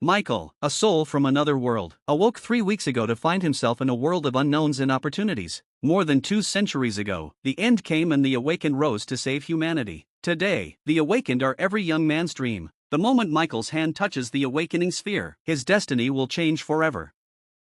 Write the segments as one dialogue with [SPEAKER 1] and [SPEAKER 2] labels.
[SPEAKER 1] Michael, a soul from another world, awoke 3 weeks ago to find himself in a world of unknowns and opportunities. More than 2 centuries ago, the end came and the awakened rose to save humanity. Today, the awakened are every young man's dream. The moment Michael's hand touches the awakening sphere, his destiny will change forever.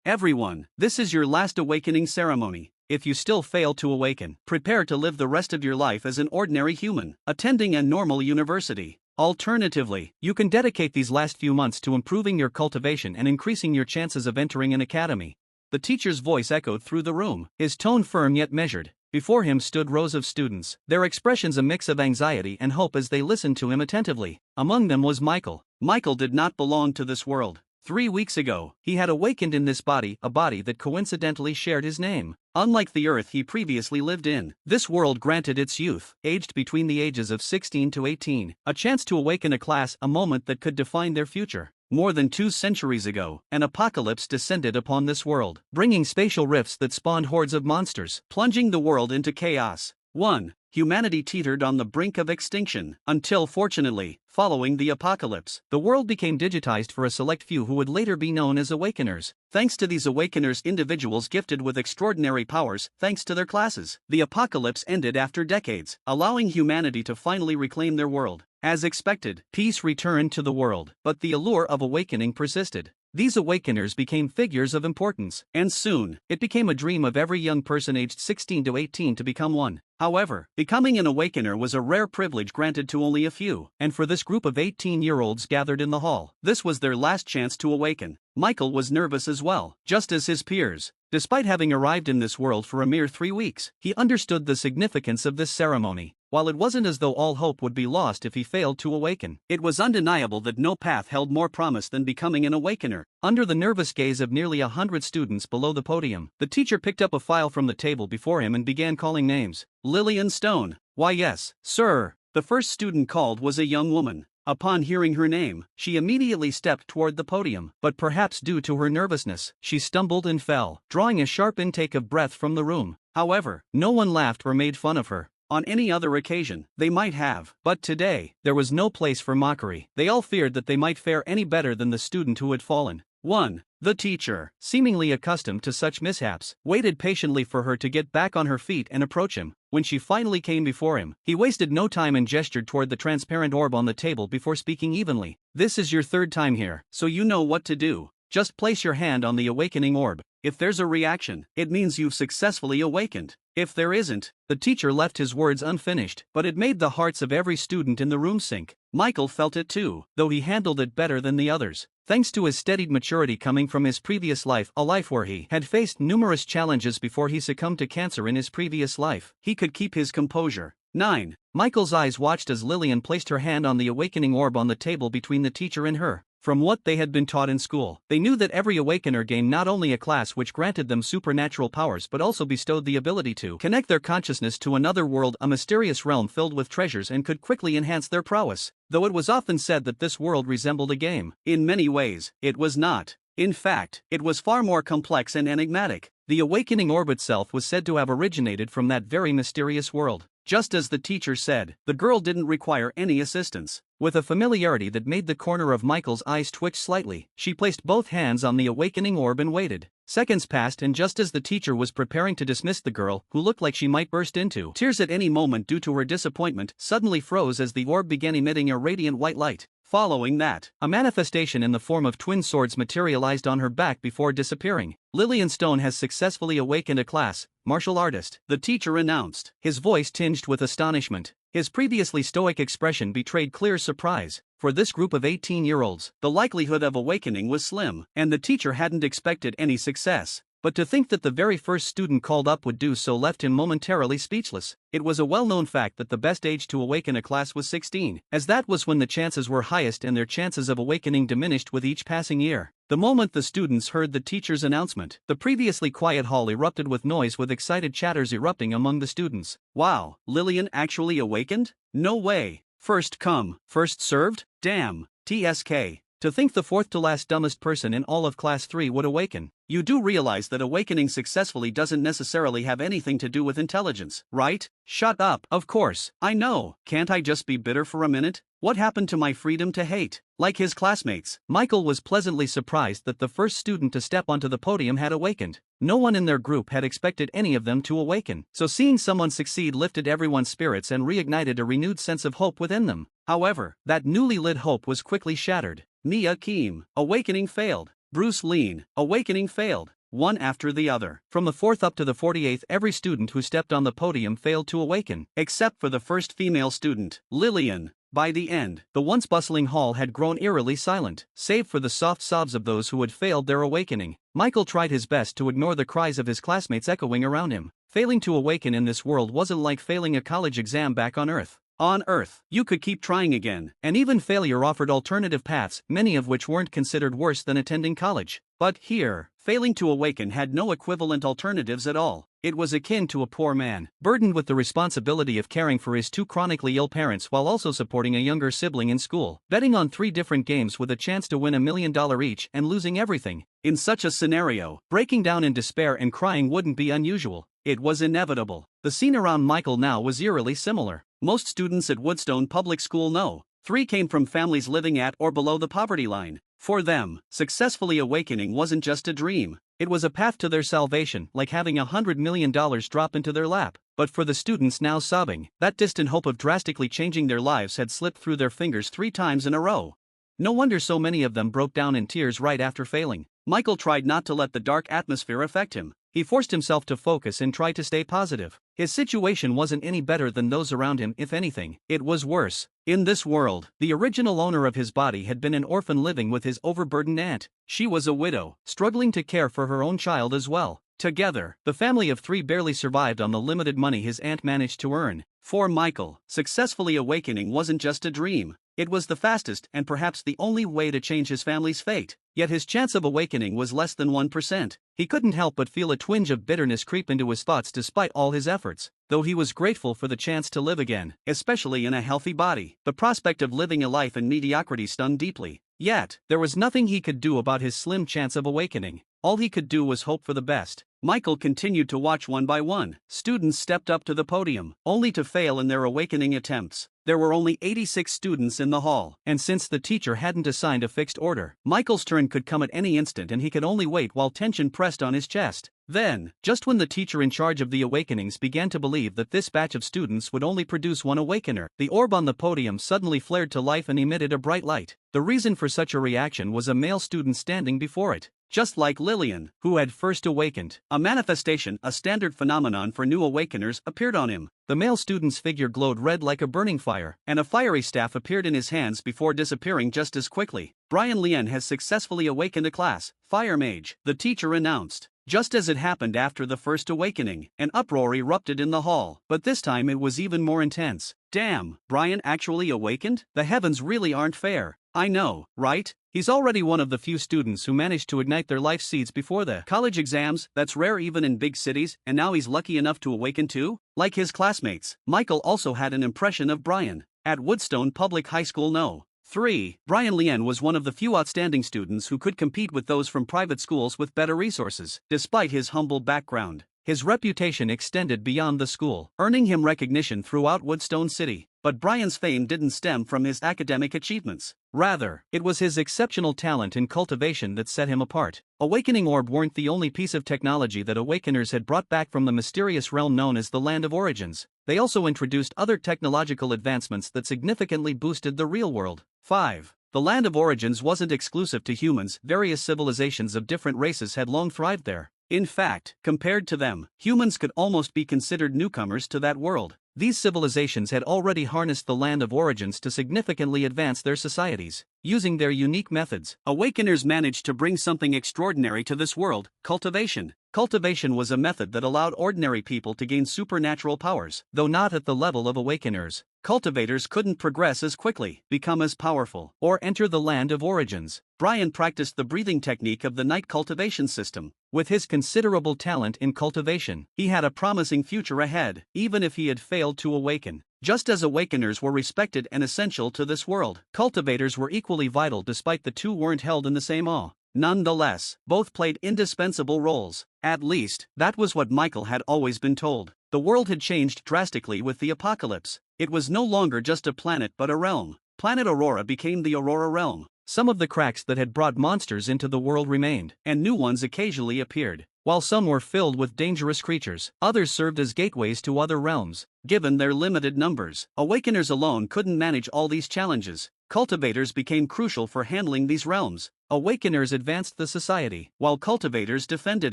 [SPEAKER 1] Everyone, this is your last awakening ceremony. If you still fail to awaken, prepare to live the rest of your life as an ordinary human, attending a normal university. Alternatively, you can dedicate these last few months to improving your cultivation and increasing your chances of entering an academy. The teacher's voice echoed through the room, his tone firm yet measured. Before him stood rows of students, their expressions a mix of anxiety and hope as they listened to him attentively. Among them was Michael. Michael did not belong to this world. 3 weeks ago, he had awakened in this body, a body that coincidentally shared his name. Unlike the earth he previously lived in, this world granted its youth, aged between the ages of 16 to 18, a chance to awaken a class, a moment that could define their future. More than 2 centuries ago, an apocalypse descended upon this world, bringing spatial rifts that spawned hordes of monsters, plunging the world into chaos. 1. Humanity teetered on the brink of extinction, until fortunately, following the apocalypse, the world became digitized for a select few who would later be known as awakeners. Thanks to these awakeners, individuals gifted with extraordinary powers, thanks to their classes, the apocalypse ended after decades, allowing humanity to finally reclaim their world. As expected, peace returned to the world, but the allure of awakening persisted. These awakeners became figures of importance, and soon, it became a dream of every young person aged 16 to 18 to become one. However, becoming an awakener was a rare privilege granted to only a few, and for this group of 18-year-olds gathered in the hall, this was their last chance to awaken. Michael was nervous as well, just as his peers. Despite having arrived in this world for a mere 3 weeks, he understood the significance of this ceremony. While it wasn't as though all hope would be lost if he failed to awaken, it was undeniable that no path held more promise than becoming an awakener. Under the nervous gaze of nearly 100 students below the podium, the teacher picked up a file from the table before him and began calling names. Lillian Stone. Why yes, sir. The first student called was a young woman. Upon hearing her name, she immediately stepped toward the podium, but perhaps due to her nervousness, she stumbled and fell, drawing a sharp intake of breath from the room. However, no one laughed or made fun of her. On any other occasion, they might have, but today, there was no place for mockery. They all feared that they might fare any better than the student who had fallen. 1. The teacher, seemingly accustomed to such mishaps, waited patiently for her to get back on her feet and approach him. When she finally came before him, he wasted no time and gestured toward the transparent orb on the table before speaking evenly. This is your third time here, so you know what to do. Just place your hand on the awakening orb. If there's a reaction, it means you've successfully awakened. If there isn't, the teacher left his words unfinished, but it made the hearts of every student in the room sink. Michael felt it too, though he handled it better than the others. Thanks to his steadied maturity coming from his previous life, a life where he had faced numerous challenges before he succumbed to cancer in his previous life, he could keep his composure. 9. Michael's eyes watched as Lillian placed her hand on the awakening orb on the table between the teacher and her. From what they had been taught in school, they knew that every awakener gained not only a class which granted them supernatural powers but also bestowed the ability to connect their consciousness to another world, a mysterious realm filled with treasures, and could quickly enhance their prowess. Though it was often said that this world resembled a game, in many ways, it was not. In fact, it was far more complex and enigmatic. The awakening orb itself was said to have originated from that very mysterious world. Just as the teacher said, the girl didn't require any assistance. With a familiarity that made the corner of Michael's eyes twitch slightly, she placed both hands on the awakening orb and waited. Seconds passed, and just as the teacher was preparing to dismiss the girl, who looked like she might burst into tears at any moment due to her disappointment, suddenly froze as the orb began emitting a radiant white light. Following that, a manifestation in the form of twin swords materialized on her back before disappearing. Lillian Stone has successfully awakened a class, martial artist, the teacher announced, his voice tinged with astonishment. His previously stoic expression betrayed clear surprise. For this group of 18-year-olds, the likelihood of awakening was slim, and the teacher hadn't expected any success. But to think that the very first student called up would do so left him momentarily speechless. It was a well-known fact that the best age to awaken a class was 16, as that was when the chances were highest and their chances of awakening diminished with each passing year. The moment the students heard the teacher's announcement, the previously quiet hall erupted with noise, with excited chatters erupting among the students. Wow, Lillian actually awakened? No way. First come, first served? Damn. TSK. To think the fourth to last dumbest person in all of Class 3 would awaken. You do realize that awakening successfully doesn't necessarily have anything to do with intelligence, right? Shut up. Of course, I know. Can't I just be bitter for a minute? What happened to my freedom to hate? Like his classmates, Michael was pleasantly surprised that the first student to step onto the podium had awakened. No one in their group had expected any of them to awaken, so seeing someone succeed lifted everyone's spirits and reignited a renewed sense of hope within them. However, that newly lit hope was quickly shattered. Mia Keem, awakening failed. Bruce Lean, awakening failed. One after the other. From the 4th up to the 48th, every student who stepped on the podium failed to awaken, except for the first female student, Lillian. By the end, the once bustling hall had grown eerily silent, save for the soft sobs of those who had failed their awakening. Michael tried his best to ignore the cries of his classmates echoing around him. Failing to awaken in this world wasn't like failing a college exam back on Earth. On Earth, you could keep trying again, and even failure offered alternative paths, many of which weren't considered worse than attending college. But here, failing to awaken had no equivalent alternatives at all. It was akin to a poor man, burdened with the responsibility of caring for his two chronically ill parents while also supporting a younger sibling in school, betting on 3 different games with a chance to win $1 million each and losing everything. In such a scenario, breaking down in despair and crying wouldn't be unusual. It was inevitable. The scene around Michael now was eerily similar. Most students at Woodstone Public School know. 3 came from families living at or below the poverty line. For them, successfully awakening wasn't just a dream. It was a path to their salvation, like having $100 million drop into their lap. But for the students now sobbing, that distant hope of drastically changing their lives had slipped through their fingers 3 times in a row. No wonder so many of them broke down in tears right after failing. Michael tried not to let the dark atmosphere affect him. He forced himself to focus and try to stay positive. His situation wasn't any better than those around him, if anything, it was worse. In this world, the original owner of his body had been an orphan living with his overburdened aunt. She was a widow, struggling to care for her own child as well. Together, the family of 3 barely survived on the limited money his aunt managed to earn. For Michael, successfully awakening wasn't just a dream. It was the fastest and perhaps the only way to change his family's fate. Yet his chance of awakening was less than 1%. He couldn't help but feel a twinge of bitterness creep into his thoughts despite all his efforts. Though he was grateful for the chance to live again, especially in a healthy body, the prospect of living a life in mediocrity stung deeply. Yet, there was nothing he could do about his slim chance of awakening. All he could do was hope for the best. Michael continued to watch one by one. Students stepped up to the podium, only to fail in their awakening attempts. There were only 86 students in the hall, and since the teacher hadn't assigned a fixed order, Michael's turn could come at any instant and he could only wait while tension pressed on his chest. Then, just when the teacher in charge of the awakenings began to believe that this batch of students would only produce one awakener, the orb on the podium suddenly flared to life and emitted a bright light. The reason for such a reaction was a male student standing before it. Just like Lillian, who had first awakened, a manifestation, a standard phenomenon for new awakeners, appeared on him. The male student's figure glowed red like a burning fire, and a fiery staff appeared in his hands before disappearing just as quickly. Brian Lien has successfully awakened a class, Fire Mage, the teacher announced. Just as it happened after the first awakening, an uproar erupted in the hall, but this time it was even more intense. Damn, Brian actually awakened? The heavens really aren't fair. I know, right? He's already one of the few students who managed to ignite their life seeds before the college exams. That's rare even in big cities, and now he's lucky enough to awaken too? Like his classmates, Michael also had an impression of Brian. At Woodstone Public High School No. 3, Brian Lien was one of the few outstanding students who could compete with those from private schools with better resources. Despite his humble background, his reputation extended beyond the school, earning him recognition throughout Woodstone City. But Brian's fame didn't stem from his academic achievements. Rather, it was his exceptional talent in cultivation that set him apart. Awakening Orb weren't the only piece of technology that Awakeners had brought back from the mysterious realm known as the Land of Origins. They also introduced other technological advancements that significantly boosted the real world. 5. The Land of Origins wasn't exclusive to humans. Various civilizations of different races had long thrived there. In fact, compared to them, humans could almost be considered newcomers to that world. These civilizations had already harnessed the Land of Origins to significantly advance their societies. Using their unique methods, Awakeners managed to bring something extraordinary to this world: cultivation. Cultivation was a method that allowed ordinary people to gain supernatural powers, though not at the level of Awakeners. Cultivators couldn't progress as quickly, become as powerful, or enter the Land of Origins. Brian practiced the breathing technique of the night cultivation system. With his considerable talent in cultivation, he had a promising future ahead, even if he had failed to awaken. Just as awakeners were respected and essential to this world, cultivators were equally vital despite the two weren't held in the same awe. Nonetheless, both played indispensable roles. At least, that was what Michael had always been told. The world had changed drastically with the apocalypse. It was no longer just a planet but a realm. Planet Aurora became the Aurora realm. Some of the cracks that had brought monsters into the world remained, and new ones occasionally appeared. While some were filled with dangerous creatures, others served as gateways to other realms. Given their limited numbers, awakeners alone couldn't manage all these challenges. Cultivators became crucial for handling these realms. Awakeners advanced the society, while cultivators defended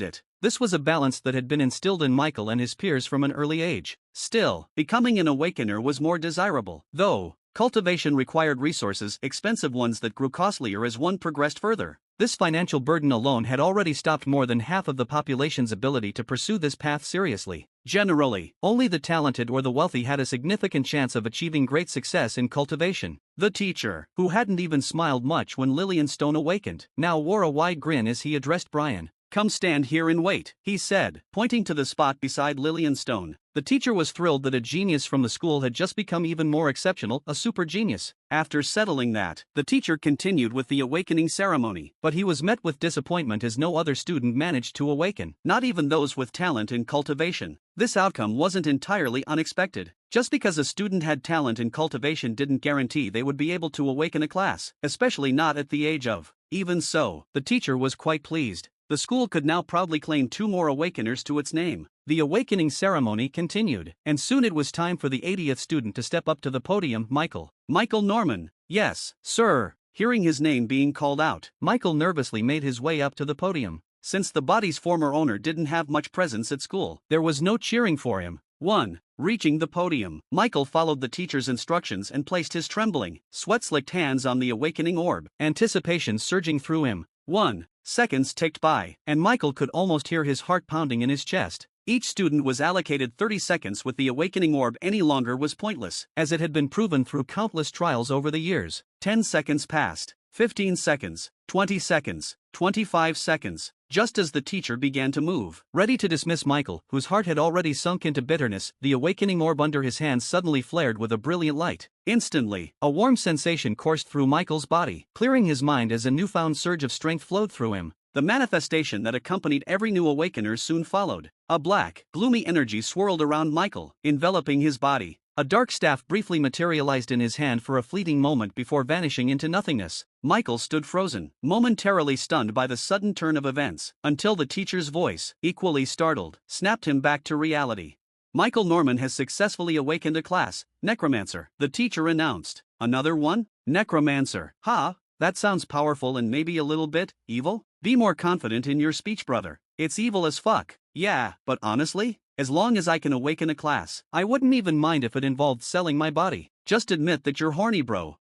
[SPEAKER 1] it. This was a balance that had been instilled in Michael and his peers from an early age. Still, becoming an awakener was more desirable, though cultivation required resources, expensive ones that grew costlier as one progressed further. This financial burden alone had already stopped more than half of the population's ability to pursue this path seriously. Generally, only the talented or the wealthy had a significant chance of achieving great success in cultivation. The teacher, who hadn't even smiled much when Lillian Stone awakened, now wore a wide grin as he addressed Brian. "Come stand here and wait," he said, pointing to the spot beside Lillian Stone. The teacher was thrilled that a genius from the school had just become even more exceptional, a super genius. After settling that, the teacher continued with the awakening ceremony, but he was met with disappointment as no other student managed to awaken, not even those with talent in cultivation. This outcome wasn't entirely unexpected. Just because a student had talent in cultivation didn't guarantee they would be able to awaken a class, especially not at the age of. Even so, the teacher was quite pleased. The school could now proudly claim 2 more awakeners to its name. The awakening ceremony continued, and soon it was time for the 80th student to step up to the podium. Michael Norman. "Yes, sir." Hearing his name being called out, Michael nervously made his way up to the podium. Since the body's former owner didn't have much presence at school, there was no cheering for him. 1. Reaching the podium, Michael followed the teacher's instructions and placed his trembling, sweat-slicked hands on the awakening orb, anticipation surging through him. 1. Seconds ticked by, and Michael could almost hear his heart pounding in his chest. Each student was allocated 30 seconds with the awakening orb. Any longer was pointless, as it had been proven through countless trials over the years. 10 seconds passed, 15 seconds, 20 seconds, 25 seconds. Just as the teacher began to move, ready to dismiss Michael, whose heart had already sunk into bitterness, the awakening orb under his hands suddenly flared with a brilliant light. Instantly, a warm sensation coursed through Michael's body, clearing his mind as a newfound surge of strength flowed through him. The manifestation that accompanied every new awakener soon followed. A black, gloomy energy swirled around Michael, enveloping his body. A dark staff briefly materialized in his hand for a fleeting moment before vanishing into nothingness. Michael stood frozen, momentarily stunned by the sudden turn of events, until the teacher's voice, equally startled, snapped him back to reality. "Michael Norman has successfully awakened a class, Necromancer," the teacher announced. "Another one? Necromancer. Ha, that sounds powerful and maybe a little bit evil? Be more confident in your speech, brother. It's evil as fuck. Yeah, but honestly, as long as I can awaken a class, I wouldn't even mind if it involved selling my body. Just admit that you're horny, bro."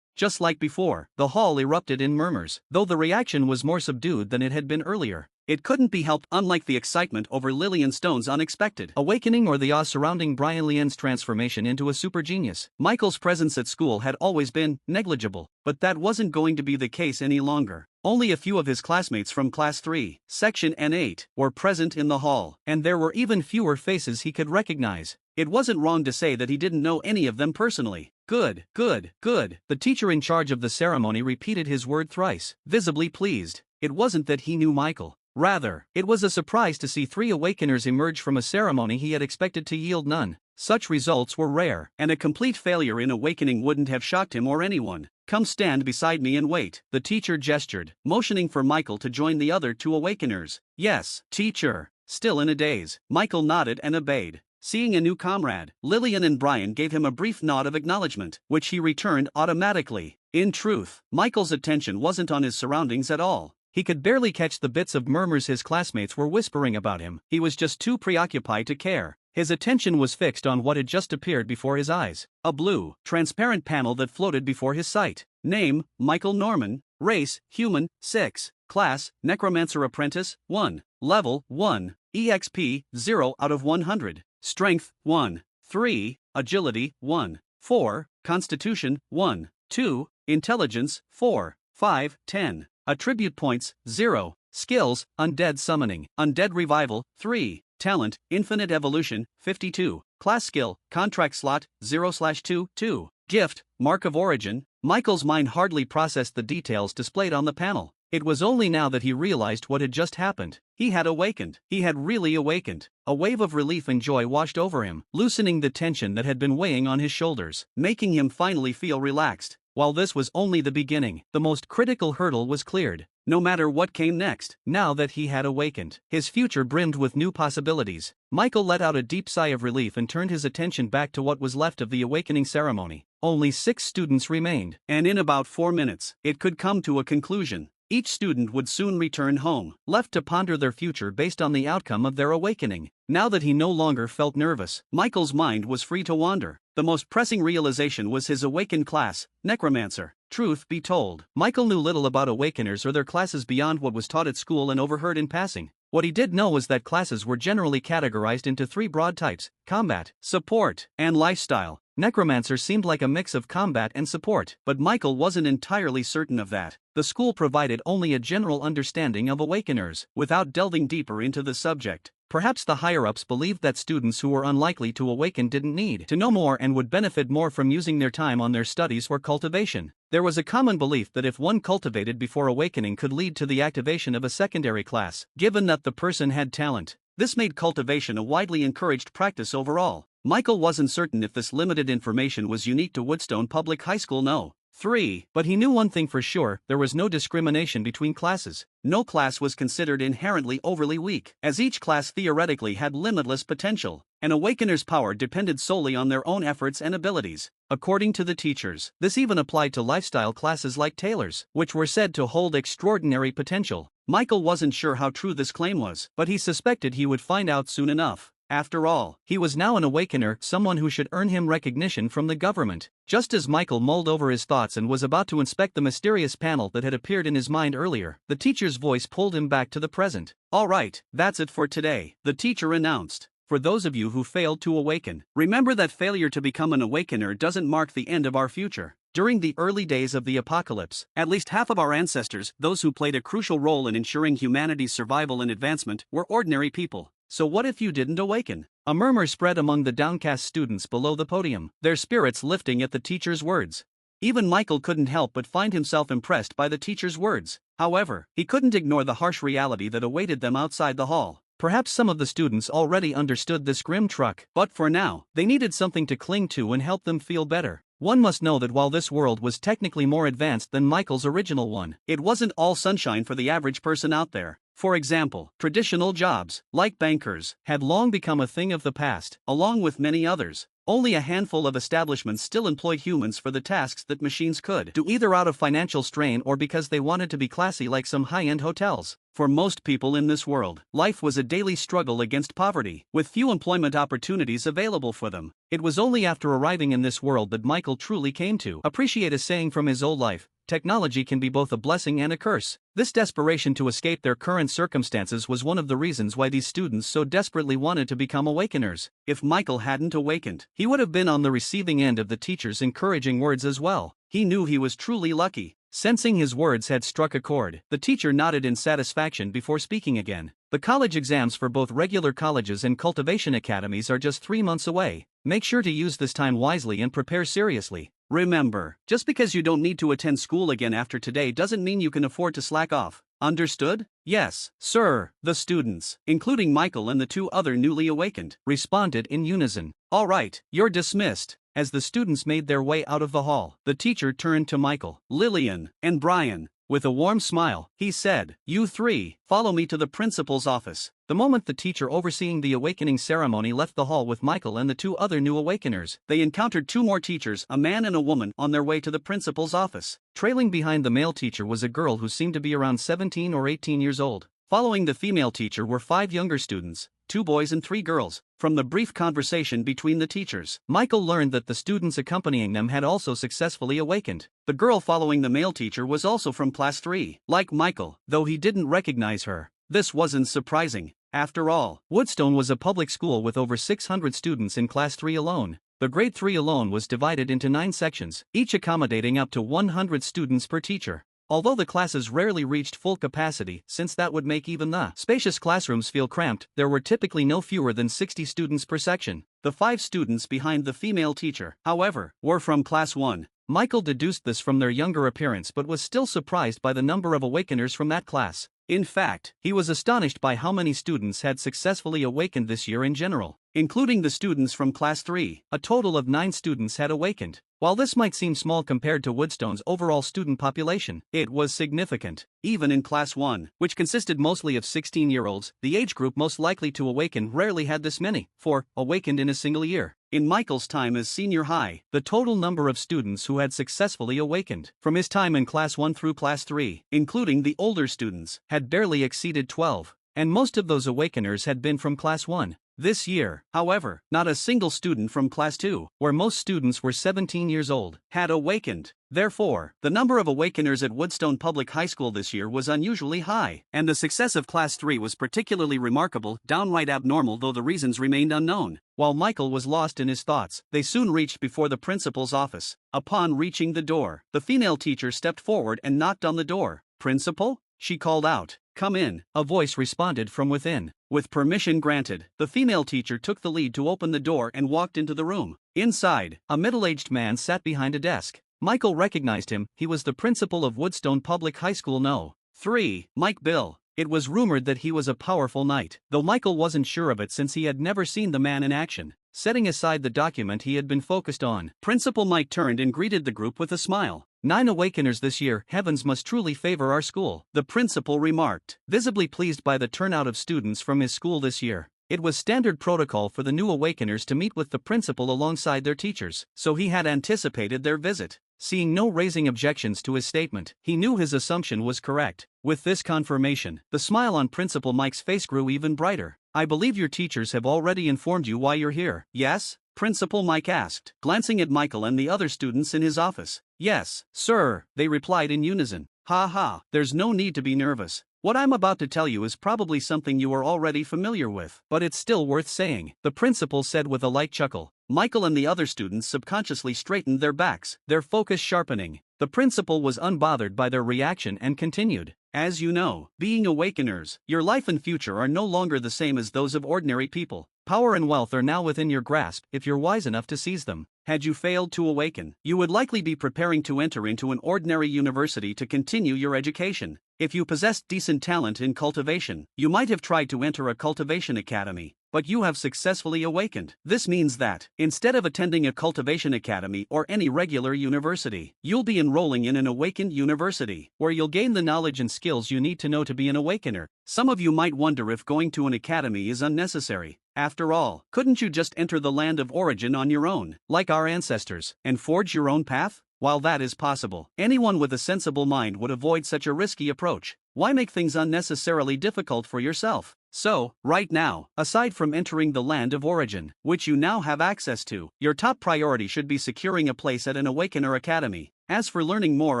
[SPEAKER 1] Just like before, the hall erupted in murmurs, though the reaction was more subdued than it had been earlier. It couldn't be helped, unlike the excitement over Lillian Stone's unexpected awakening or the awe surrounding Brian Lien's transformation into a super genius. Michael's presence at school had always been negligible, but that wasn't going to be the case any longer. Only a few of his classmates from Class 3, Section N8, were present in the hall, and there were even fewer faces he could recognize. It wasn't wrong to say that he didn't know any of them personally. "Good, good, good." The teacher in charge of the ceremony repeated his word thrice, visibly pleased. It wasn't that he knew Michael. Rather, it was a surprise to see 3 awakeners emerge from a ceremony he had expected to yield none. Such results were rare, and a complete failure in awakening wouldn't have shocked him or anyone. "Come stand beside me and wait," the teacher gestured, motioning for Michael to join the other 2 awakeners. "Yes, teacher." Still in a daze, Michael nodded and obeyed. Seeing a new comrade, Lillian and Brian gave him a brief nod of acknowledgement, which he returned automatically. In truth, Michael's attention wasn't on his surroundings at all. He could barely catch the bits of murmurs his classmates were whispering about him. He was just too preoccupied to care. His attention was fixed on what had just appeared before his eyes. A blue, transparent panel that floated before his sight. Name, Michael Norman. Race, human. 6. Class, Necromancer Apprentice. 1. Level, 1. EXP, 0 out of 100. Strength, 1. 3. Agility, 1. 4. Constitution, 1. 2. Intelligence, 4. 5. 10. Attribute points, 0. Skills, Undead Summoning, Undead Revival, 3. Talent, Infinite Evolution, 52. Class Skill, Contract Slot, 0/2, 2. Gift, Mark of Origin. Michael's mind hardly processed the details displayed on the panel. It was only now that he realized what had just happened. He had awakened. He had really awakened. A wave of relief and joy washed over him, loosening the tension that had been weighing on his shoulders, making him finally feel relaxed. While this was only the beginning, the most critical hurdle was cleared. No matter what came next, now that he had awakened, his future brimmed with new possibilities. Michael let out a deep sigh of relief and turned his attention back to what was left of the awakening ceremony. Only 6 students remained, and in about 4 minutes, it could come to a conclusion. Each student would soon return home, left to ponder their future based on the outcome of their awakening. Now that he no longer felt nervous, Michael's mind was free to wander. The most pressing realization was his awakened class, Necromancer. Truth be told, Michael knew little about awakeners or their classes beyond what was taught at school and overheard in passing. What he did know was that classes were generally categorized into 3 broad types: combat, support, and lifestyle. Necromancer seemed like a mix of combat and support, but Michael wasn't entirely certain of that. The school provided only a general understanding of awakeners, without delving deeper into the subject. Perhaps the higher-ups believed that students who were unlikely to awaken didn't need to know more and would benefit more from using their time on their studies or cultivation. There was a common belief that if one cultivated before awakening could lead to the activation of a secondary class, given that the person had talent. This made cultivation a widely encouraged practice overall. Michael wasn't certain if this limited information was unique to Woodstone Public High School. No. 3. But he knew one thing for sure: there was no discrimination between classes. No class was considered inherently overly weak, as each class theoretically had limitless potential. An awakener's power depended solely on their own efforts and abilities. According to the teachers, this even applied to lifestyle classes like tailors, which were said to hold extraordinary potential. Michael wasn't sure how true this claim was, but he suspected he would find out soon enough. After all, he was now an awakener, someone who should earn him recognition from the government. Just as Michael mulled over his thoughts and was about to inspect the mysterious panel that had appeared in his mind earlier, the teacher's voice pulled him back to the present. "All right, that's it for today," the teacher announced. "For those of you who failed to awaken, remember that failure to become an awakener doesn't mark the end of our future. During the early days of the apocalypse, at least half of our ancestors, those who played a crucial role in ensuring humanity's survival and advancement, were ordinary people. So what if you didn't awaken?" A murmur spread among the downcast students below the podium, their spirits lifting at the teacher's words. Even Michael couldn't help but find himself impressed by the teacher's words. However, he couldn't ignore the harsh reality that awaited them outside the hall. Perhaps some of the students already understood this grim truth, but for now, they needed something to cling to and help them feel better. One must know that while this world was technically more advanced than Michael's original one, it wasn't all sunshine for the average person out there. For example, traditional jobs, like bankers, had long become a thing of the past, along with many others. Only a handful of establishments still employed humans for the tasks that machines could do, either out of financial strain or because they wanted to be classy like some high-end hotels. For most people in this world, life was a daily struggle against poverty, with few employment opportunities available for them. It was only after arriving in this world that Michael truly came to appreciate a saying from his old life: technology can be both a blessing and a curse. This desperation to escape their current circumstances was one of the reasons why these students so desperately wanted to become awakeners. If Michael hadn't awakened, he would have been on the receiving end of the teacher's encouraging words as well. He knew he was truly lucky. Sensing his words had struck a chord, the teacher nodded in satisfaction before speaking again. The college exams for both regular colleges and cultivation academies are just 3 months away. Make sure to use this time wisely and prepare seriously. Remember, just because you don't need to attend school again after today doesn't mean you can afford to slack off. Understood? Yes, sir, the students, including Michael and the 2 other newly awakened, responded in unison. All right, you're dismissed. As the students made their way out of the hall, the teacher turned to Michael, Lillian, and Brian. With a warm smile, he said, "You 3, follow me to the principal's office." The moment the teacher overseeing the awakening ceremony left the hall with Michael and the 2 other new awakeners, they encountered 2 more teachers, a man and a woman, on their way to the principal's office. Trailing behind the male teacher was a girl who seemed to be around 17 or 18 years old. Following the female teacher were 5 younger students, 2 boys and 3 girls. From the brief conversation between the teachers, Michael learned that the students accompanying them had also successfully awakened. The girl following the male teacher was also from Class 3, like Michael, though he didn't recognize her. This wasn't surprising. After all, Woodstone was a public school with over 600 students in Class 3 alone. The Grade 3 alone was divided into 9 sections, each accommodating up to 100 students per teacher. although the classes rarely reached full capacity since that would make even the spacious classrooms feel cramped. There were typically no fewer than 60 students per section. The 5 students behind the female teacher, however, were from Class 1. Michael deduced this from their younger appearance but was still surprised by the number of awakeners from that class. In fact, he was astonished by how many students had successfully awakened this year in general, including the students from Class 3. A total of 9 students had awakened. While this might seem small compared to Woodstone's overall student population, it was significant. Even in Class 1, which consisted mostly of 16-year-olds, the age group most likely to awaken rarely had this many, awakened in a single year. In Michael's time as senior high, the total number of students who had successfully awakened from his time in Class 1 through Class 3, including the older students, had barely exceeded 12, and most of those awakeners had been from Class 1. This year, however, not a single student from Class 2, where most students were 17 years old, had awakened. Therefore, the number of awakeners at Woodstone Public High School this year was unusually high, and the success of Class 3 was particularly remarkable, downright abnormal though the reasons remained unknown. While Michael was lost in his thoughts, they soon reached before the principal's office. Upon reaching the door, the female teacher stepped forward and knocked on the door. "Principal?" she called out. "Come in," a voice responded from within. With permission granted, the female teacher took the lead to open the door and walked into the room. Inside, a middle-aged man sat behind a desk. Michael recognized him. He was the principal of Woodstone Public High School No. 3, Mike Bill. It was rumored that he was a powerful knight, though Michael wasn't sure of it since he had never seen the man in action. Setting aside the document he had been focused on, Principal Mike turned and greeted the group with a smile. "9 awakeners this year. Heavens must truly favor our school," the principal remarked, visibly pleased by the turnout of students from his school this year. It was standard protocol for the new awakeners to meet with the principal alongside their teachers, so he had anticipated their visit. Seeing no raising objections to his statement, he knew his assumption was correct. With this confirmation, the smile on Principal Mike's face grew even brighter. "I believe your teachers have already informed you why you're here, yes?" Principal Mike asked, glancing at Michael and the other students in his office. "Yes, sir," they replied in unison. "Ha ha, there's no need to be nervous. What I'm about to tell you is probably something you are already familiar with, but it's still worth saying," the principal said with a light chuckle. Michael and the other students subconsciously straightened their backs, their focus sharpening. The principal was unbothered by their reaction and continued. "As you know, being awakeners, your life and future are no longer the same as those of ordinary people. Power and wealth are now within your grasp if you're wise enough to seize them. Had you failed to awaken, you would likely be preparing to enter into an ordinary university to continue your education. If you possessed decent talent in cultivation, you might have tried to enter a cultivation academy, but you have successfully awakened. This means that, instead of attending a cultivation academy or any regular university, you'll be enrolling in an awakened university, where you'll gain the knowledge and skills you need to know to be an awakener. Some of you might wonder if going to an academy is unnecessary. After all, couldn't you just enter the land of origin on your own, like our ancestors, and forge your own path? While that is possible, anyone with a sensible mind would avoid such a risky approach. Why make things unnecessarily difficult for yourself? So, right now, aside from entering the land of origin, which you now have access to, your top priority should be securing a place at an Awakener Academy. As for learning more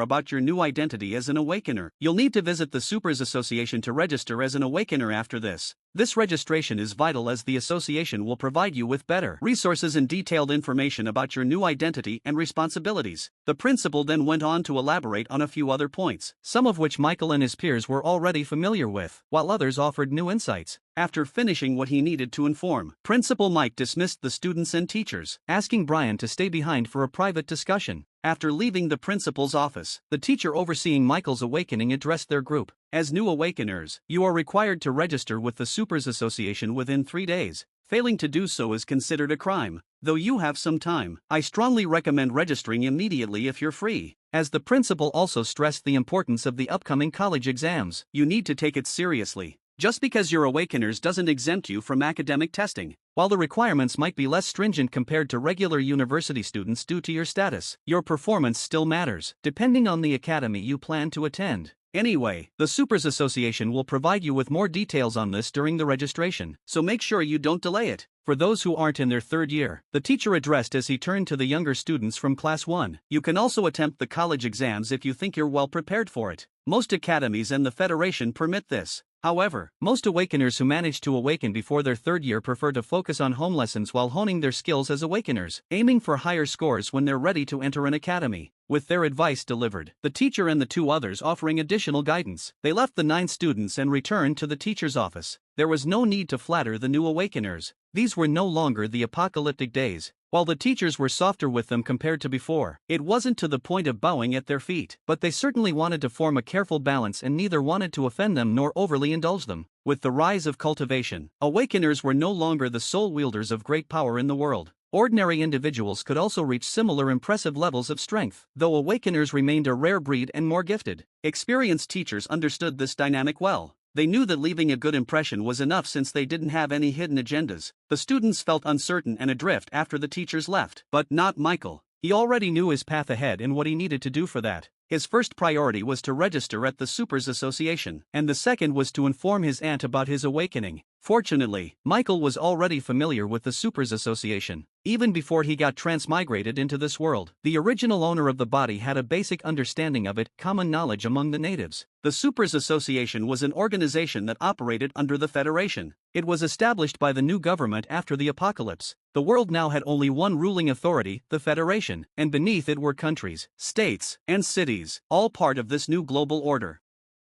[SPEAKER 1] about your new identity as an Awakener, you'll need to visit the Supers Association to register as an Awakener after this. This registration is vital as the association will provide you with better resources and detailed information about your new identity and responsibilities. The principal then went on to elaborate on a few other points, some of which Michael and his peers were already familiar with, while others offered new insights. After finishing what he needed to inform, Principal Mike dismissed the students and teachers, asking Brian to stay behind for a private discussion. After leaving the principal's office, the teacher overseeing Michael's awakening addressed their group. As new awakeners, you are required to register with the Supers Association within 3 days. Failing to do so is considered a crime. Though you have some time, I strongly recommend registering immediately if you're free. As the principal also stressed the importance of the upcoming college exams, you need to take it seriously. Just because you're awakeners doesn't exempt you from academic testing. While the requirements might be less stringent compared to regular university students due to your status, your performance still matters, depending on the academy you plan to attend. Anyway, the Supers Association will provide you with more details on this during the registration, so make sure you don't delay it. For those who aren't in their third year, the teacher addressed as he turned to the younger students from Class 1. You can also attempt the college exams if you think you're well prepared for it. Most academies and the Federation permit this. However, most awakeners who manage to awaken before their third year prefer to focus on home lessons while honing their skills as awakeners, aiming for higher scores when they're ready to enter an academy. With their advice delivered, the teacher and the two others offering additional guidance, they left the 9 students and returned to the teacher's office. There was no need to flatter the new awakeners. These were no longer the apocalyptic days. While the teachers were softer with them compared to before, it wasn't to the point of bowing at their feet, but they certainly wanted to form a careful balance and neither wanted to offend them nor overly indulge them. With the rise of cultivation, awakeners were no longer the sole wielders of great power in the world. Ordinary individuals could also reach similar impressive levels of strength, though awakeners remained a rare breed and more gifted. Experienced teachers understood this dynamic well. They knew that leaving a good impression was enough since they didn't have any hidden agendas. The students felt uncertain and adrift after the teachers left, but not Michael. He already knew his path ahead and what he needed to do for that. His first priority was to register at the Supers Association, and the second was to inform his aunt about his awakening. Fortunately, Michael was already familiar with the Supers Association. Even before he got transmigrated into this world, the original owner of the body had a basic understanding of it, common knowledge among the natives. The Supers Association was an organization that operated under the Federation. It was established by the new government after the apocalypse. The world now had only one ruling authority, the Federation, and beneath it were countries, states, and cities, all part of this new global order.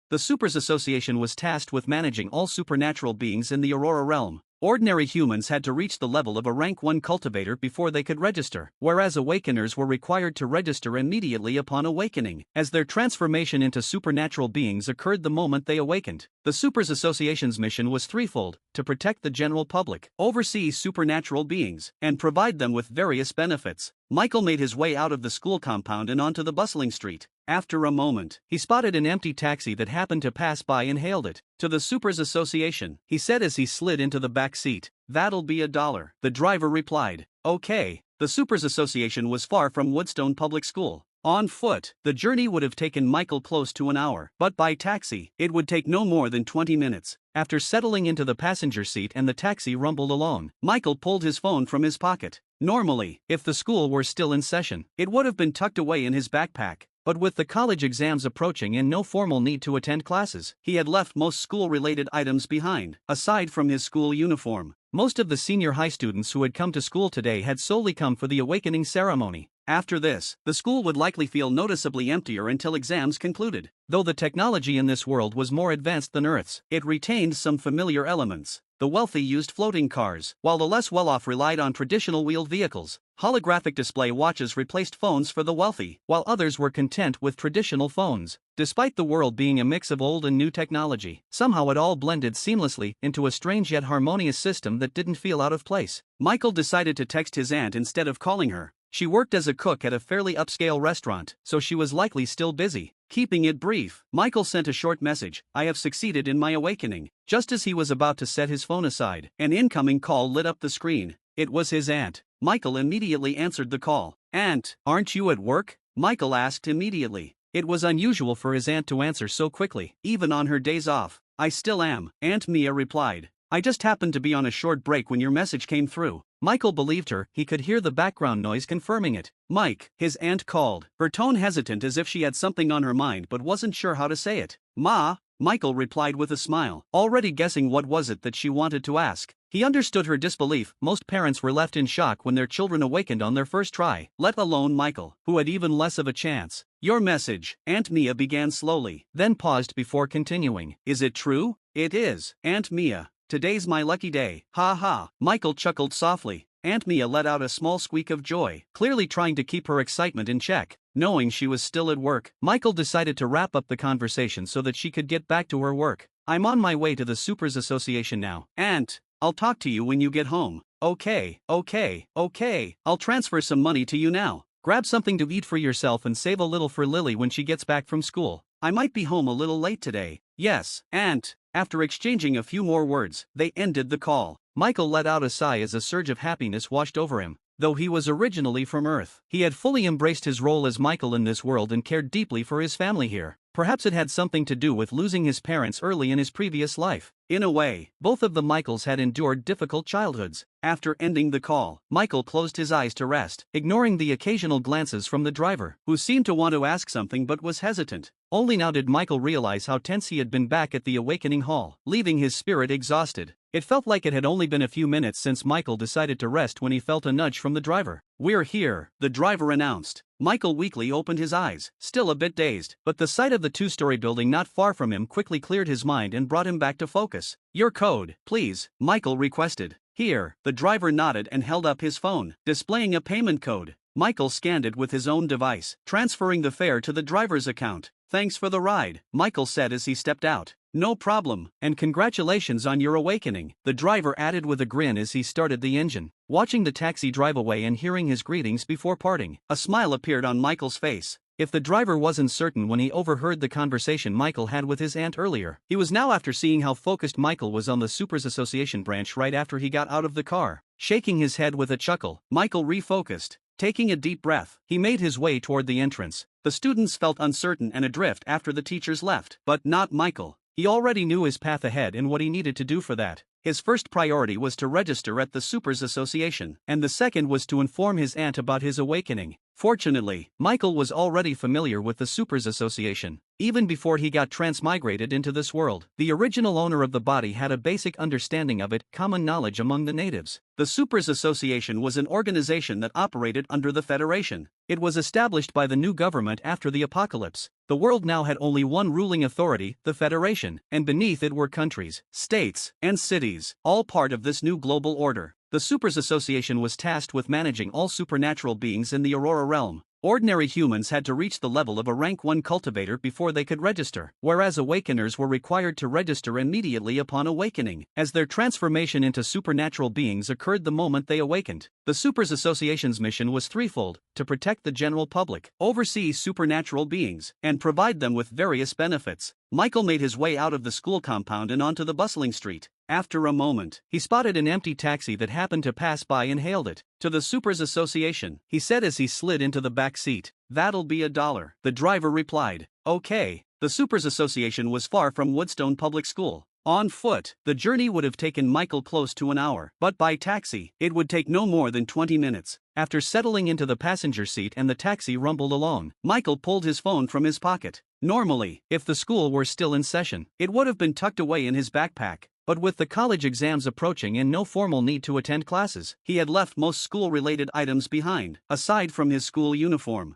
[SPEAKER 1] The Supers Association was tasked with managing all supernatural beings in the Aurora realm. Ordinary humans had to reach the level of a rank 1 cultivator before they could register, whereas awakeners were required to register immediately upon awakening, as their transformation into supernatural beings occurred the moment they awakened. The Supers Association's mission was threefold: to protect the general public, oversee supernatural beings, and provide them with various benefits. Michael made his way out of the school compound and onto the bustling street. After a moment, he spotted an empty taxi that happened to pass by and hailed it. "To the Supers Association," he said as he slid into the back seat. "That'll be $1." The driver replied, "Okay." The Supers Association was far from Woodstone Public School. On foot, the journey would have taken Michael close to an hour, but by taxi, it would take no more than 20 minutes. After settling into the passenger seat and the taxi rumbled along, Michael pulled his phone from his pocket. Normally, if the school were still in session, it would have been tucked away in his backpack. But with the college exams approaching and no formal need to attend classes, he had left most school-related items behind. Aside from his school uniform, most of the senior high students who had come to school today had solely come for the awakening ceremony. After this, the school would likely feel noticeably emptier until exams concluded. Though the technology in this world was more advanced than Earth's, it retained some familiar elements. The wealthy used floating cars, while the less well-off relied on traditional wheeled vehicles. Holographic display watches replaced phones for the wealthy, while others were content with traditional phones. Despite the world being a mix of old and new technology, somehow it all blended seamlessly into a strange yet harmonious system that didn't feel out of place. Michael decided to text his aunt instead of calling her. She worked as a cook at a fairly upscale restaurant, so she was likely still busy. Keeping it brief, Michael sent a short message: "I have succeeded in my awakening." Just as he was about to set his phone aside, an incoming call lit up the screen. It was his aunt. Michael immediately answered the call. "Aunt, aren't you at work?" Michael asked immediately. It was unusual for his aunt to answer so quickly, even on her days off. "I still am," Aunt Mia replied. "I just happened to be on a short break when your message came through." Michael believed her. He could hear the background noise confirming it. "Mike," his aunt called, her tone hesitant as if she had something on her mind but wasn't sure how to say it. "Ma," Michael replied with a smile, already guessing what was it that she wanted to ask. He understood her disbelief. Most parents were left in shock when their children awakened on their first try, let alone Michael, who had even less of a chance. "Your message," Aunt Mia began slowly, then paused before continuing. "Is it true?" "It is, Aunt Mia. Today's my lucky day." "Ha ha." Michael chuckled softly. Aunt Mia let out a small squeak of joy, clearly trying to keep her excitement in check. Knowing she was still at work, Michael decided to wrap up the conversation so that she could get back to her work. "I'm on my way to the Supers Association now. Aunt, I'll talk to you when you get home." Okay. I'll transfer some money to you now. Grab something to eat for yourself and save a little for Lily when she gets back from school. I might be home a little late today." "Yes, Aunt." After exchanging a few more words, they ended the call. Michael let out a sigh as a surge of happiness washed over him. Though he was originally from Earth, he had fully embraced his role as Michael in this world and cared deeply for his family here. Perhaps it had something to do with losing his parents early in his previous life. In a way, both of the Michaels had endured difficult childhoods. After ending the call, Michael closed his eyes to rest, ignoring the occasional glances from the driver, who seemed to want to ask something but was hesitant. Only now did Michael realize how tense he had been back at the awakening hall, leaving his spirit exhausted. It felt like it had only been a few minutes since Michael decided to rest when he felt a nudge from the driver. "We're here," the driver announced. Michael weakly opened his eyes, still a bit dazed, but the sight of the two-story building not far from him quickly cleared his mind and brought him back to focus. "Your code, please," Michael requested. "Here." The driver nodded and held up his phone, displaying a payment code. Michael scanned it with his own device, transferring the fare to the driver's account. "Thanks for the ride," Michael said as he stepped out. "No problem, and congratulations on your awakening," the driver added with a grin as he started the engine. Watching the taxi drive away and hearing his greetings before parting, a smile appeared on Michael's face. If the driver wasn't certain when he overheard the conversation Michael had with his aunt earlier, he was now after seeing how focused Michael was on the Supers Association branch right after he got out of the car. Shaking his head with a chuckle, Michael refocused. Taking a deep breath, he made his way toward the entrance. The students felt uncertain and adrift after the teachers left, but not Michael. He already knew his path ahead and what he needed to do for that. His first priority was to register at the Supers Association, and the second was to inform his aunt about his awakening. Fortunately, Michael was already familiar with the Supers Association. Even before he got transmigrated into this world, the original owner of the body had a basic understanding of it, common knowledge among the natives. The Supers Association was an organization that operated under the Federation. It was established by the new government after the apocalypse. The world now had only one ruling authority, the Federation, and beneath it were countries, states, and cities, all part of this new global order. The Supers Association was tasked with managing all supernatural beings in the Aurora realm. Ordinary humans had to reach the level of a rank 1 cultivator before they could register, whereas awakeners were required to register immediately upon awakening, as their transformation into supernatural beings occurred the moment they awakened. The Supers Association's mission was threefold: to protect the general public, oversee supernatural beings, and provide them with various benefits. Michael made his way out of the school compound and onto the bustling street. After a moment, he spotted an empty taxi that happened to pass by and hailed it. "To the Supers Association," he said as he slid into the back seat. "That'll be $1. The driver replied. "Okay." The Supers Association was far from Woodstone Public School. On foot, the journey would have taken Michael close to an hour, but by taxi, it would take no more than 20 minutes. After settling into the passenger seat and the taxi rumbled along, Michael pulled his phone from his pocket. Normally, if the school were still in session, it would have been tucked away in his backpack. But with the college exams approaching and no formal need to attend classes, he had left most school-related items behind, aside from his school uniform.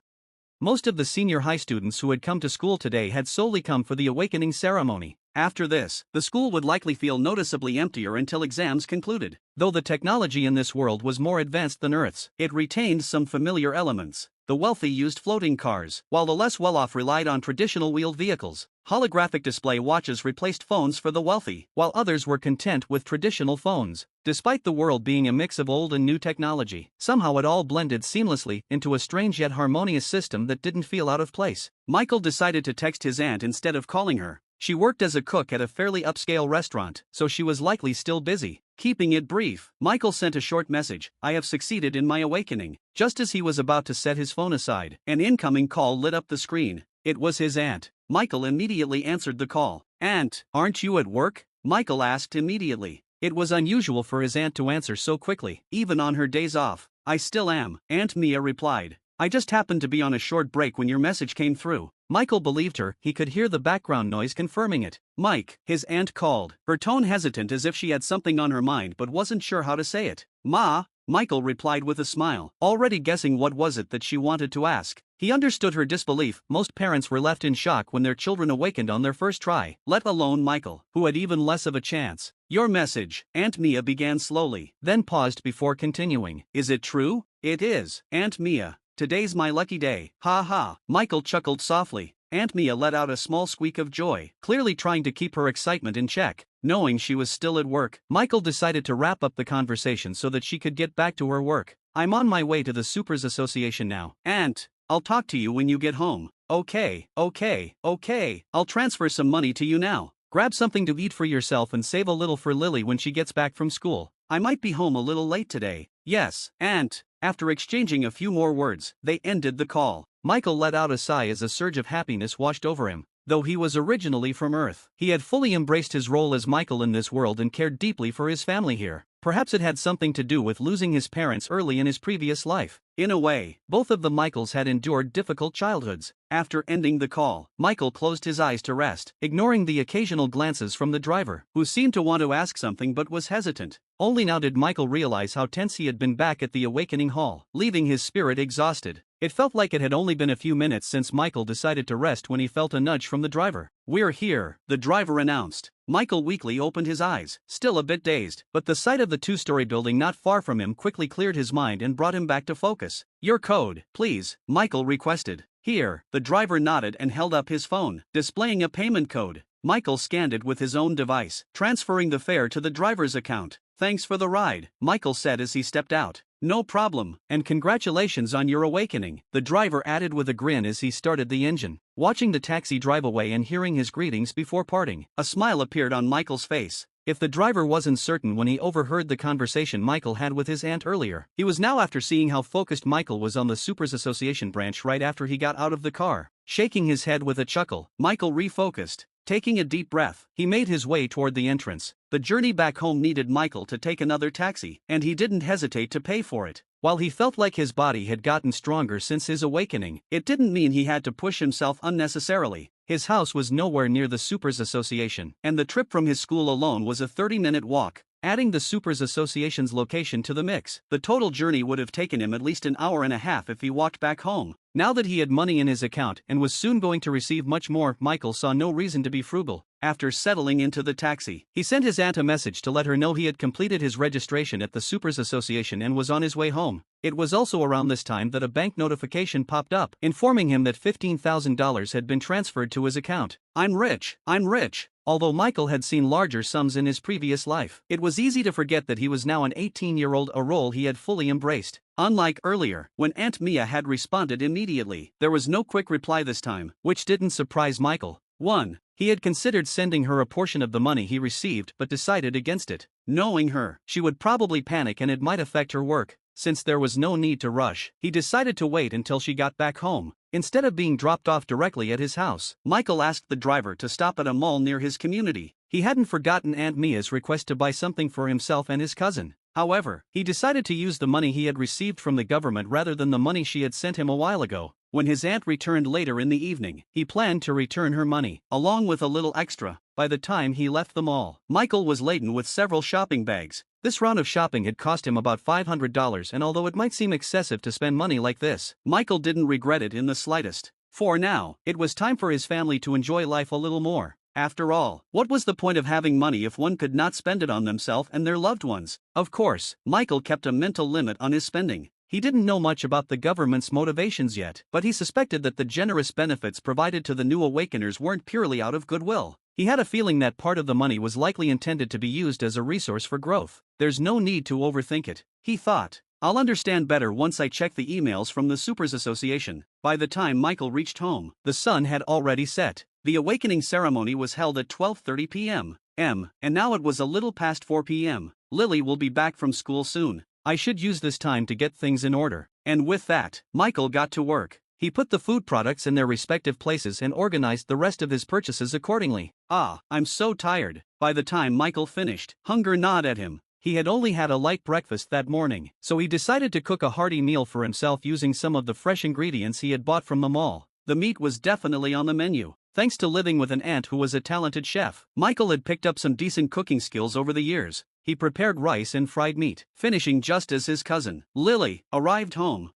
[SPEAKER 1] Most of the senior high students who had come to school today had solely come for the awakening ceremony. After this, the school would likely feel noticeably emptier until exams concluded. Though the technology in this world was more advanced than Earth's, it retained some familiar elements. The wealthy used floating cars, while the less well-off relied on traditional wheeled vehicles. Holographic display watches replaced phones for the wealthy, while others were content with traditional phones. Despite the world being a mix of old and new technology, somehow it all blended seamlessly into a strange yet harmonious system that didn't feel out of place. Michael decided to text his aunt instead of calling her. She worked as a cook at a fairly upscale restaurant, so she was likely still busy. Keeping it brief, Michael sent a short message: "I have succeeded in my awakening." Just as he was about to set his phone aside, an incoming call lit up the screen. It was his aunt. Michael immediately answered the call. "Aunt, aren't you at work?" Michael asked immediately. It was unusual for his aunt to answer so quickly, even on her days off. "I still am," Aunt Mia replied. "I just happened to be on a short break when your message came through." Michael believed her. He could hear the background noise confirming it. "Mike," his aunt called, her tone hesitant as if she had something on her mind but wasn't sure how to say it. "Ma," Michael replied with a smile, already guessing what was it that she wanted to ask. He understood her disbelief. Most parents were left in shock when their children awakened on their first try, let alone Michael, who had even less of a chance. "Your message," Aunt Mia began slowly, then paused before continuing. "Is it true?" "It is, Aunt Mia. Today's my lucky day." "Ha ha." Michael chuckled softly. Aunt Mia let out a small squeak of joy, clearly trying to keep her excitement in check. Knowing she was still at work, Michael decided to wrap up the conversation so that she could get back to her work. "I'm on my way to the Supers Association now. Aunt, I'll talk to you when you get home." Okay. I'll transfer some money to you now. Grab something to eat for yourself and save a little for Lily when she gets back from school. I might be home a little late today." "Yes, Aunt." After exchanging a few more words, they ended the call. Michael let out a sigh as a surge of happiness washed over him. Though he was originally from Earth, he had fully embraced his role as Michael in this world and cared deeply for his family here. Perhaps it had something to do with losing his parents early in his previous life. In a way, both of the Michaels had endured difficult childhoods. After ending the call, Michael closed his eyes to rest, ignoring the occasional glances from the driver, who seemed to want to ask something but was hesitant. Only now did Michael realize how tense he had been back at the awakening hall, leaving his spirit exhausted. It felt like it had only been a few minutes since Michael decided to rest when he felt a nudge from the driver. "We're here," the driver announced. Michael weakly opened his eyes, still a bit dazed, but the sight of the two-story building not far from him quickly cleared his mind and brought him back to focus. "Your code, please," Michael requested. "Here." The driver nodded and held up his phone, displaying a payment code. Michael scanned it with his own device, transferring the fare to the driver's account. "Thanks for the ride," Michael said as he stepped out. "No problem, and congratulations on your awakening," the driver added with a grin as he started the engine. Watching the taxi drive away and hearing his greetings before parting, a smile appeared on Michael's face. If the driver wasn't certain when he overheard the conversation Michael had with his aunt earlier, he was now after seeing how focused Michael was on the Supers Association branch right after he got out of the car. Shaking his head with a chuckle, Michael refocused. Taking a deep breath, he made his way toward the entrance. The journey back home needed Michael to take another taxi, and he didn't hesitate to pay for it. While he felt like his body had gotten stronger since his awakening, it didn't mean he had to push himself unnecessarily. His house was nowhere near the Supers Association, and the trip from his school alone was a 30-minute walk. Adding the Supers Association's location to the mix, the total journey would have taken him at least an hour and a half if he walked back home. Now that he had money in his account and was soon going to receive much more, Michael saw no reason to be frugal. After settling into the taxi, he sent his aunt a message to let her know he had completed his registration at the Supers Association and was on his way home. It was also around this time that a bank notification popped up, informing him that $15,000 had been transferred to his account. I'm rich. Although Michael had seen larger sums in his previous life, it was easy to forget that he was now an 18-year-old, a role he had fully embraced. Unlike earlier, when Aunt Mia had responded immediately, there was no quick reply this time, which didn't surprise Michael. 1. He had considered sending her a portion of the money he received but decided against it. Knowing her, she would probably panic and it might affect her work. Since there was no need to rush, he decided to wait until she got back home. Instead of being dropped off directly at his house, Michael asked the driver to stop at a mall near his community. He hadn't forgotten Aunt Mia's request to buy something for himself and his cousin. However, he decided to use the money he had received from the government rather than the money she had sent him a while ago. When his aunt returned later in the evening, he planned to return her money, along with a little extra. By the time he left the mall, Michael was laden with several shopping bags. This round of shopping had cost him about $500, and although it might seem excessive to spend money like this, Michael didn't regret it in the slightest. For now, it was time for his family to enjoy life a little more. After all, what was the point of having money if one could not spend it on themselves and their loved ones? Of course, Michael kept a mental limit on his spending. He didn't know much about the government's motivations yet, but he suspected that the generous benefits provided to the new awakeners weren't purely out of goodwill. He had a feeling that part of the money was likely intended to be used as a resource for growth. There's no need to overthink it, he thought. I'll understand better once I check the emails from the Supers Association. By the time Michael reached home, the sun had already set. The awakening ceremony was held at 12:30 p.m. and now it was a little past 4 p.m. Lily will be back from school soon. I should use this time to get things in order. And with that, Michael got to work. He put the food products in their respective places and organized the rest of his purchases accordingly. I'm so tired. By the time Michael finished, hunger gnawed at him. He had only had a light breakfast that morning, so he decided to cook a hearty meal for himself using some of the fresh ingredients he had bought from the mall. The meat was definitely on the menu. Thanks to living with an aunt who was a talented chef, Michael had picked up some decent cooking skills over the years. He prepared rice and fried meat, finishing just as his cousin, Lily, arrived home.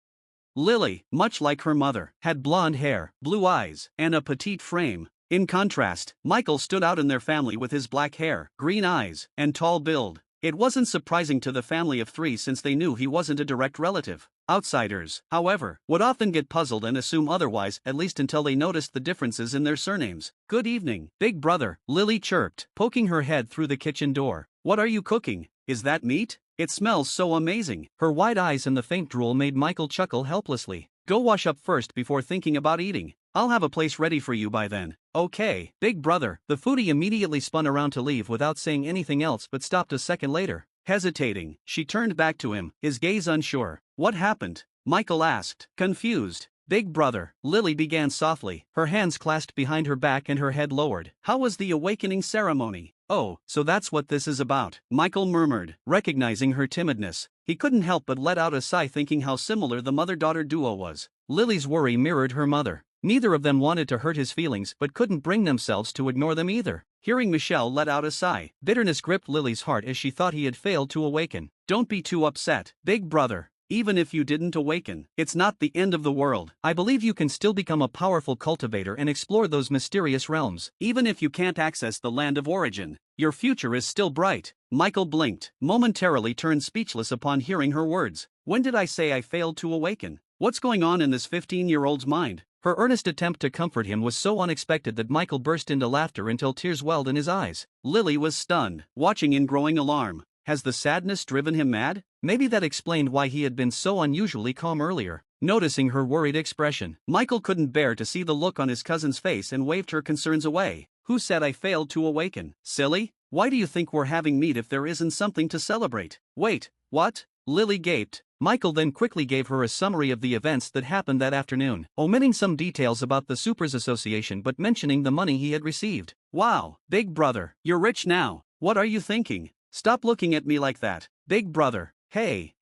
[SPEAKER 1] Lily, much like her mother, had blonde hair, blue eyes, and a petite frame. In contrast, Michael stood out in their family with his black hair, green eyes, and tall build. It wasn't surprising to the family of three since they knew he wasn't a direct relative. Outsiders, however, would often get puzzled and assume otherwise, at least until they noticed the differences in their surnames. "Good evening, big brother," Lily chirped, poking her head through the kitchen door. "What are you cooking? Is that meat? It smells so amazing." Her wide eyes and the faint drool made Michael chuckle helplessly. "Go wash up first before thinking about eating. I'll have a place ready for you by then." "Okay, big brother." The foodie immediately spun around to leave without saying anything else but stopped a second later. Hesitating, she turned back to him, his gaze unsure. "What happened?" Michael asked, confused. "Big brother," Lily began softly, her hands clasped behind her back and her head lowered. "How was the awakening ceremony?" "Oh, so that's what this is about," Michael murmured, recognizing her timidness. He couldn't help but let out a sigh thinking how similar the mother-daughter duo was. Lily's worry mirrored her mother. Neither of them wanted to hurt his feelings but couldn't bring themselves to ignore them either. Hearing Michelle let out a sigh, bitterness gripped Lily's heart as she thought he had failed to awaken. "Don't be too upset, big brother. Even if you didn't awaken, it's not the end of the world. I believe you can still become a powerful cultivator and explore those mysterious realms. Even if you can't access the land of origin, your future is still bright." Michael blinked, momentarily turned speechless upon hearing her words. When did I say I failed to awaken? What's going on in this 15-year-old's mind? Her earnest attempt to comfort him was so unexpected that Michael burst into laughter until tears welled in his eyes. Lily was stunned, watching in growing alarm. Has the sadness driven him mad? Maybe that explained why he had been so unusually calm earlier. Noticing her worried expression, Michael couldn't bear to see the look on his cousin's face and waved her concerns away. "Who said I failed to awaken? Silly? Why do you think we're having meat if there isn't something to celebrate?" "Wait, what?" Lily gaped. Michael then quickly gave her a summary of the events that happened that afternoon, omitting some details about the Supers Association but mentioning the money he had received. "Wow, big brother, you're rich now. What are you thinking? Stop looking at me like that, big brother. Hey,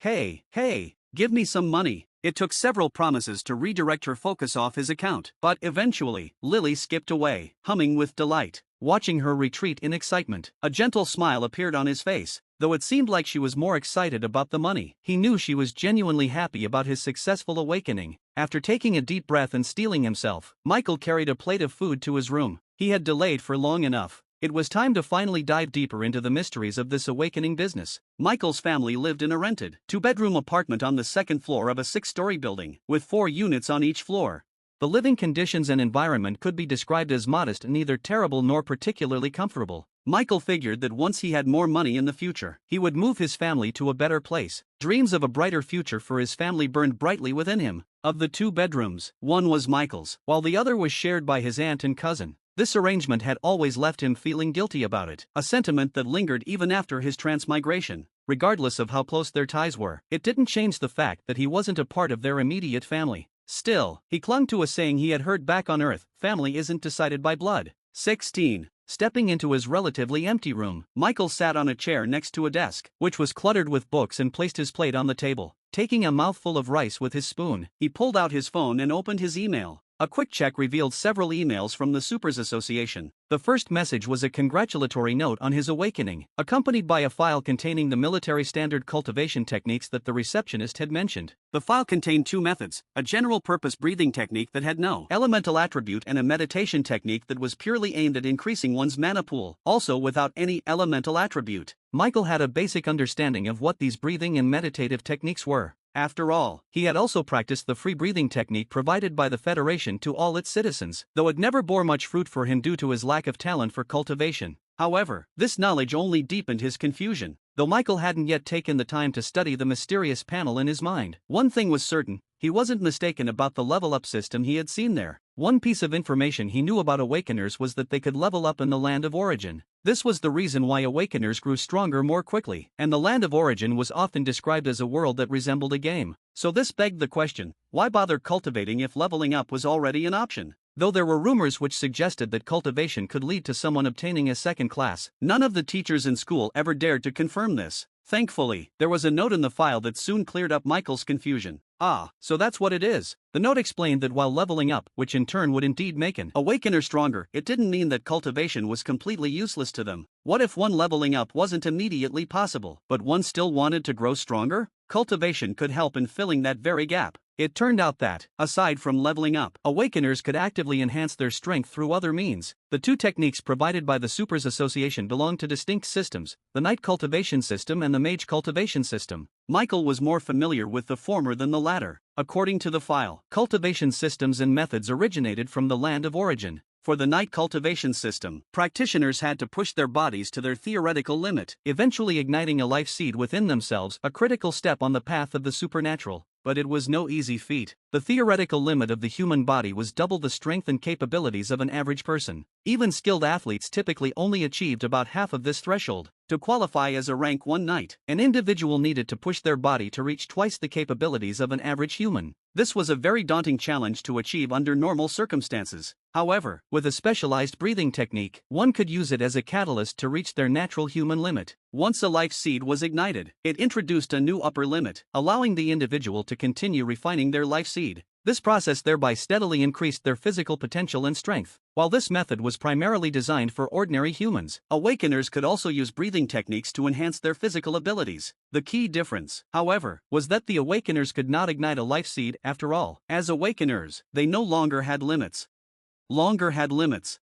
[SPEAKER 1] give me some money." It took several promises to redirect her focus off his account, but eventually, Lily skipped away, humming with delight. Watching her retreat in excitement, a gentle smile appeared on his face. Though it seemed like she was more excited about the money, he knew she was genuinely happy about his successful awakening. After taking a deep breath and steeling himself, Michael carried a plate of food to his room. He had delayed for long enough. It was time to finally dive deeper into the mysteries of this awakening business. Michael's family lived in a rented, two-bedroom apartment on the second floor of a 6-story building, with 4 units on each floor. The living conditions and environment could be described as modest and neither terrible nor particularly comfortable. Michael figured that once he had more money in the future, he would move his family to a better place. Dreams of a brighter future for his family burned brightly within him. Of the 2 bedrooms, one was Michael's, while the other was shared by his aunt and cousin. This arrangement had always left him feeling guilty about it, a sentiment that lingered even after his transmigration. Regardless of how close their ties were, it didn't change the fact that he wasn't a part of their immediate family. Still, he clung to a saying he had heard back on Earth: family isn't decided by blood. 16. Stepping into his relatively empty room, Michael sat on a chair next to a desk, which was cluttered with books, and placed his plate on the table. Taking a mouthful of rice with his spoon, he pulled out his phone and opened his email. A quick check revealed several emails from the Supers Association. The first message was a congratulatory note on his awakening, accompanied by a file containing the military standard cultivation techniques that the receptionist had mentioned. The file contained 2 methods, a general-purpose breathing technique that had no elemental attribute and a meditation technique that was purely aimed at increasing one's mana pool, also without any elemental attribute. Michael had a basic understanding of what these breathing and meditative techniques were. After all, he had also practiced the free breathing technique provided by the Federation to all its citizens, though it never bore much fruit for him due to his lack of talent for cultivation. However, this knowledge only deepened his confusion. Though Michael hadn't yet taken the time to study the mysterious panel in his mind, one thing was certain: he wasn't mistaken about the level-up system he had seen there. One piece of information he knew about Awakeners was that they could level up in the land of origin. This was the reason why Awakeners grew stronger more quickly, and the land of origin was often described as a world that resembled a game. So this begged the question: why bother cultivating if leveling up was already an option? Though there were rumors which suggested that cultivation could lead to someone obtaining a second class, none of the teachers in school ever dared to confirm this. Thankfully, there was a note in the file that soon cleared up Michael's confusion. Ah, so that's what it is. The note explained that while leveling up, which in turn would indeed make an awakener stronger, it didn't mean that cultivation was completely useless to them. What if one leveling up wasn't immediately possible, but one still wanted to grow stronger? Cultivation could help in filling that very gap. It turned out that, aside from leveling up, Awakeners could actively enhance their strength through other means. The 2 techniques provided by the Supers Association belonged to distinct systems: the Knight Cultivation System and the Mage Cultivation System. Michael was more familiar with the former than the latter. According to the file, cultivation systems and methods originated from the land of origin. For the Knight Cultivation System, practitioners had to push their bodies to their theoretical limit, eventually igniting a life seed within themselves, a critical step on the path of the supernatural. But it was no easy feat. The theoretical limit of the human body was double the strength and capabilities of an average person. Even skilled athletes typically only achieved about half of this threshold. To qualify as a rank 1 knight, an individual needed to push their body to reach twice the capabilities of an average human. This was a very daunting challenge to achieve under normal circumstances. However, with a specialized breathing technique, one could use it as a catalyst to reach their natural human limit. Once a life seed was ignited, it introduced a new upper limit, allowing the individual to continue refining their life seed. This process thereby steadily increased their physical potential and strength. While this method was primarily designed for ordinary humans, awakeners could also use breathing techniques to enhance their physical abilities. The key difference, however, was that the awakeners could not ignite a life seed after all. As awakeners, they no longer had limits.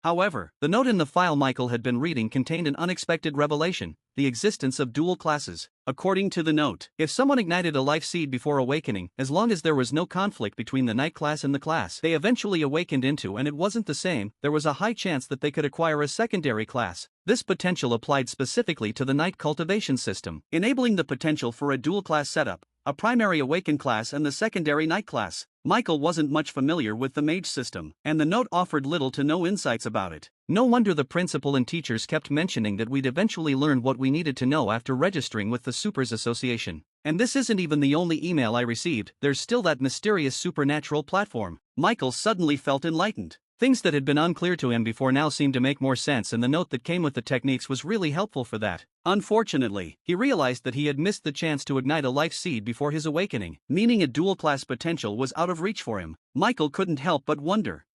[SPEAKER 1] However, the note in the file Michael had been reading contained an unexpected revelation: the existence of dual classes. According to the note, if someone ignited a life seed before awakening, as long as there was no conflict between the night class and the class they eventually awakened into and it wasn't the same, there was a high chance that they could acquire a secondary class. This potential applied specifically to the night cultivation system, enabling the potential for a dual class setup: a primary awakened class and the secondary night class. Michael wasn't much familiar with the mage system, and the note offered little to no insights about it. No wonder the principal and teachers kept mentioning that we'd eventually learn what we needed to know after registering with the Supers Association. And this isn't even the only email I received, there's still that mysterious supernatural platform. Michael suddenly felt enlightened. Things that had been unclear to him before now seemed to make more sense, and the note that came with the techniques was really helpful for that. Unfortunately, he realized that he had missed the chance to ignite a life seed before his awakening, meaning a dual-class potential was out of reach for him. Michael couldn't help but wonder,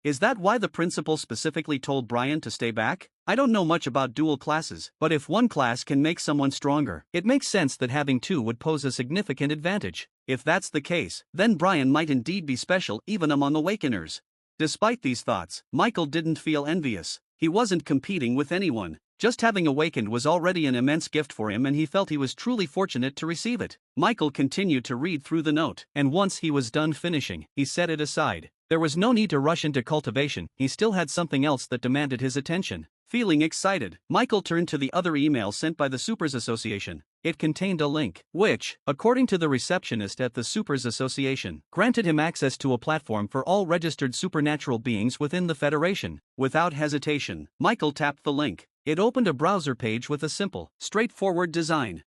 [SPEAKER 1] is that why the principal specifically told Brian to stay back? I don't know much about dual classes, but if one class can make someone stronger, it makes sense that having two would pose a significant advantage. If that's the case, then Brian might indeed be special even among awakeners. Despite these thoughts, Michael didn't feel envious. He wasn't competing with anyone. Just having awakened was already an immense gift for him, and he felt he was truly fortunate to receive it. Michael continued to read through the note, and once he was done finishing, he set it aside. There was no need to rush into cultivation, he still had something else that demanded his attention. Feeling excited, Michael turned to the other email sent by the Supers Association. It contained a link, which, according to the receptionist at the Supers Association, granted him access to a platform for all registered supernatural beings within the Federation. Without hesitation, Michael tapped the link. It opened a browser page with a simple, straightforward design.